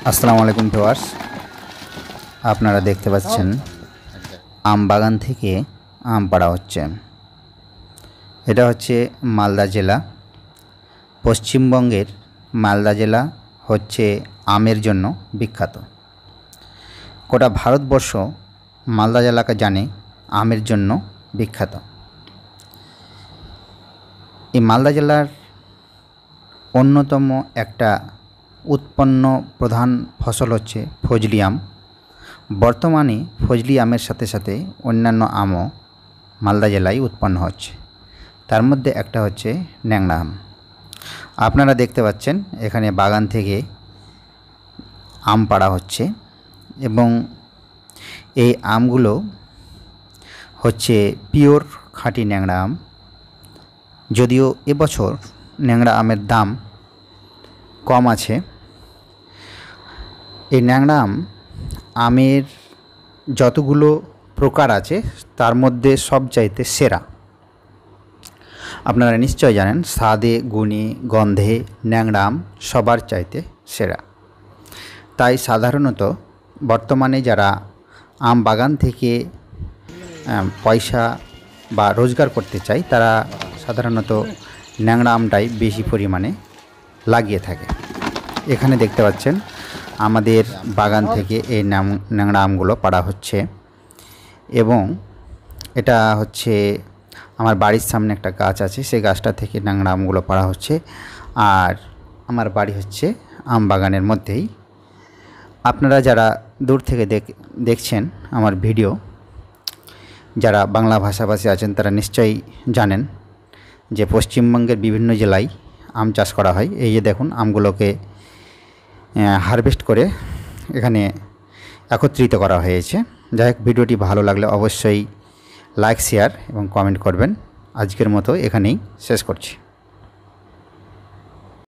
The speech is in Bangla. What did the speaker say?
আসসালামু আলাইকুম ভিউয়ার্স, আপনারা দেখতে পাচ্ছেন আম বাগান থেকে আম পাড়া হচ্ছে। এটা হচ্ছে মালদা জেলা। পশ্চিমবঙ্গের মালদা জেলা হচ্ছে আমের জন্য বিখ্যাত। গোটা ভারতবর্ষ মালদা জেলাকে জানে আমের জন্য বিখ্যাত। এই মালদা জেলার অন্যতম একটা উৎপন্ন প্রধান ফসল হচ্ছে ফজলি আম। বর্তমানে ফজলি আমের সাথে সাথে অন্যান্য আমও মালদা জেলায় উৎপন্ন হচ্ছে। তার মধ্যে একটা হচ্ছে ন্যাংরা আম। আপনারা দেখতে পাচ্ছেন এখানে বাগান থেকে আম পাড়া হচ্ছে এবং এই আমগুলো হচ্ছে পিওর খাঁটি ন্যাংরা আম। যদিও এবছর ন্যাংরা আমের দাম কম আছে। এই ন্যাংরা আম আমের যতগুলো প্রকার আছে তার মধ্যে সবচাইতে সেরা। আপনারা নিশ্চয় জানেন স্বাদে গুণে গন্ধে ন্যাংরা আম সবার চাইতে সেরা। তাই সাধারণত বর্তমানে যারা আম বাগান থেকে পয়সা বা রোজগার করতে চায় তারা সাধারণত ন্যাংরা আমটাই বেশি পরিমাণে লাগিয়ে থাকে। এখানে দেখতে পাচ্ছেন আমাদের বাগান থেকে এই ন্যাংরা আমগুলো পাড়া হচ্ছে এবং এটা হচ্ছে আমার বাড়ির সামনে একটা গাছ আছে, সেই গাছটা থেকে ন্যাংরা আমগুলো পাড়া হচ্ছে। আর আমার বাড়ি হচ্ছে আম বাগানের মধ্যেই। আপনারা যারা দূর থেকে দেখছেন আমার ভিডিও, যারা বাংলা ভাষাভাষী আছেন তারা নিশ্চয়ই জানেন যে পশ্চিমবঙ্গের বিভিন্ন জেলায় আম চাষ করা হয়। এই যে দেখুন আমগুলোকে হারভেস্ট করে এখানে একত্রিত করা হয়েছে। যাই হোক, ভিডিওটি ভালো লাগলে অবশ্যই লাইক, শেয়ার এবং কমেন্ট করবেন। আজকের মতো এখানেই শেষ করছি।